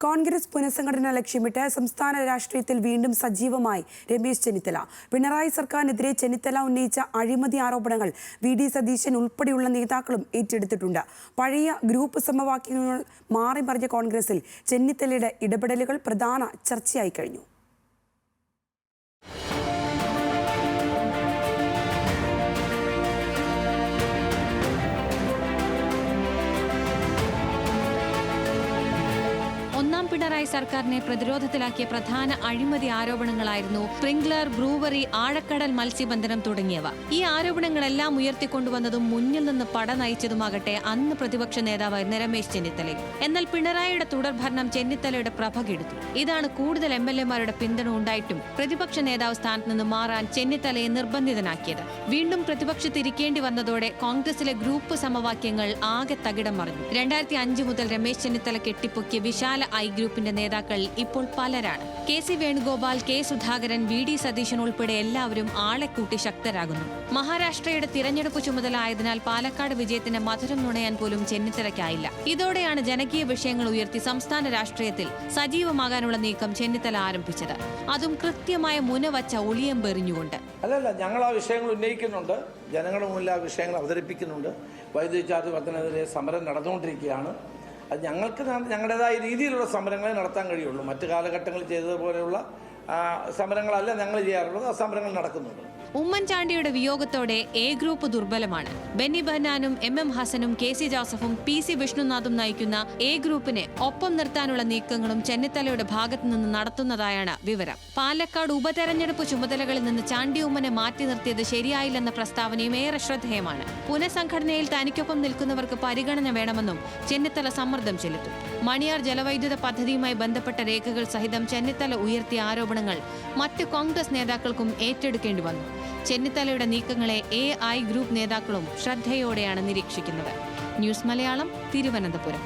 കോൺഗ്രസ് പുനഃസംഘടന ലക്ഷ്യമിട്ട് സംസ്ഥാന രാഷ്ട്രീയത്തിൽ വീണ്ടും സജീവമായി രമേശ് ചെന്നിത്തല. പിണറായി സർക്കാരിനെതിരെ ചെന്നിത്തല ഉന്നയിച്ച അഴിമതി ആരോപണങ്ങൾ വി.ഡി. സതീശൻ ഉൾപ്പെടെയുള്ള നേതാക്കളും ഏറ്റെടുത്തിട്ടുണ്ട്. പഴയ ഗ്രൂപ്പ് സമവാക്യങ്ങൾ മാറിമറിഞ്ഞ കോൺഗ്രസിൽ ചെന്നിത്തലയുടെ ഇടപെടലുകൾ പ്രധാന ചർച്ചയായി കഴിഞ്ഞു. ഒന്നാം പിണറായി സർക്കാരിനെ പ്രതിരോധത്തിലാക്കിയ പ്രധാന അഴിമതി ആരോപണങ്ങളായിരുന്നു സ്പ്രിംഗ്ലർ, ബ്രൂവറി, ആഴക്കടൽ മത്സ്യബന്ധനം തുടങ്ങിയവ. ഈ ആരോപണങ്ങളെല്ലാം ഉയർത്തിക്കൊണ്ടുവന്നതും മുന്നിൽ നിന്ന് പട നയിച്ചതുമാകട്ടെ അന്ന് പ്രതിപക്ഷ നേതാവായിരുന്ന രമേശ് ചെന്നിത്തല. എന്നാൽ പിണറായിയുടെ തുടർഭരണം ചെന്നിത്തലയുടെ പ്രഭ കെടുത്തു. ഇതാണ് കൂടുതൽ എംഎൽഎമാരുടെ പിന്തുണ ഉണ്ടായിട്ടും പ്രതിപക്ഷ നേതാവ് സ്ഥാനത്ത് നിന്ന് മാറാൻ ചെന്നിത്തലയെ നിർബന്ധിതനാക്കിയത്. വീണ്ടും പ്രതിപക്ഷത്തിരിക്കേണ്ടി വന്നതോടെ കോൺഗ്രസിലെ ഗ്രൂപ്പ് സമവാക്യങ്ങൾ ആകെ തകിടം മറിഞ്ഞു. 2005 മുതൽ രമേശ് ചെന്നിത്തല കെട്ടിപ്പൊക്കിയ വിശാല ഐ ഗ്രൂപ്പിന്റെ നേതാക്കൾ ഇപ്പോൾ പലരാണ്. K C. Venugopal, K. Sudhakaran, V D. Satheesan ഉൾപ്പെടെ എല്ലാവരും ആളെ കൂട്ടി ശക്തരാകുന്നു. മഹാരാഷ്ട്രയുടെ തിരഞ്ഞെടുപ്പ് ചുമതല ആയതിനാൽ പാലക്കാട് വിജയത്തിന് മധുരം നുണയാൻ പോലും ചെന്നിത്തലയ്ക്കായില്ല. ഇതോടെയാണ് ജനകീയ വിഷയങ്ങൾ ഉയർത്തി സംസ്ഥാന രാഷ്ട്രീയത്തിൽ സജീവമാകാനുള്ള നീക്കം ചെന്നിത്തല ആരംഭിച്ചത്. അതും കൃത്യമായ മുനവച്ച ഒളിയമ്പെറിഞ്ഞുകൊണ്ട്. അല്ലല്ല, ഞങ്ങൾ ആ വിഷയങ്ങൾ ഉന്നയിക്കുന്നുണ്ട്, ജനങ്ങളുടെ മുന്നിൽ ആ വിഷയങ്ങൾ അവതരിപ്പിക്കുന്നുണ്ട്. വൈദ്യുതി ചാർജ് വർധനവിനെതിരെ സമരം നടന്നുകൊണ്ടിരിക്കുകയാണ്. അത് ഞങ്ങൾക്ക് ഞങ്ങളുടേതായ രീതിയിലുള്ള സമരങ്ങളെ നടത്താൻ കഴിയുള്ളൂ. മറ്റു കാലഘട്ടങ്ങളിൽ ചെയ്തതുപോലെയുള്ള സമരങ്ങളല്ല ഞങ്ങൾ ചെയ്യാറുള്ളത്. ആ സമരങ്ങൾ നടക്കുന്നുണ്ട്. ഉമ്മൻചാണ്ടിയുടെ വിയോഗത്തോടെ എ ഗ്രൂപ്പ് ദുർബലമാണ്. ബെന്നി ബെഹനാനും എം ഹസനും കെ.സി. ജോസഫും പി.സി. വിഷ്ണുനാഥും നയിക്കുന്ന എ ഗ്രൂപ്പിനെ ഒപ്പം നിർത്താനുള്ള നീക്കങ്ങളും ചെന്നിത്തലയുടെ ഭാഗത്തു നിന്ന് നടത്തുന്നതായാണ് വിവരം. പാലക്കാട് ഉപതെരഞ്ഞെടുപ്പ് ചുമതലകളിൽ നിന്ന് ചാണ്ടി ഉമ്മനെ മാറ്റി നിർത്തിയത് ശരിയായില്ലെന്ന പ്രസ്താവനയും ഏറെ ശ്രദ്ധേയമാണ്. പുനഃസംഘടനയിൽ തനിക്കൊപ്പം നിൽക്കുന്നവർക്ക് പരിഗണന വേണമെന്നും ചെന്നിത്തല സമ്മർദ്ദം ചെലുത്തും. മണിയാർ ജലവൈദ്യുത പദ്ധതിയുമായി ബന്ധപ്പെട്ട രേഖകൾ സഹിതം ചെന്നിത്തല ഉയർത്തിയ ആരോപണങ്ങൾ മറ്റ് കോൺഗ്രസ് നേതാക്കൾക്കും ഏറ്റെടുക്കേണ്ടി വന്നു. ചെന്നിത്തലയുടെ നീക്കങ്ങളെ ഐ ഗ്രൂപ്പ് നേതാക്കളും ശ്രദ്ധയോടെയാണ് നിരീക്ഷിക്കുന്നത്. ന്യൂസ് മലയാളം, തിരുവനന്തപുരം.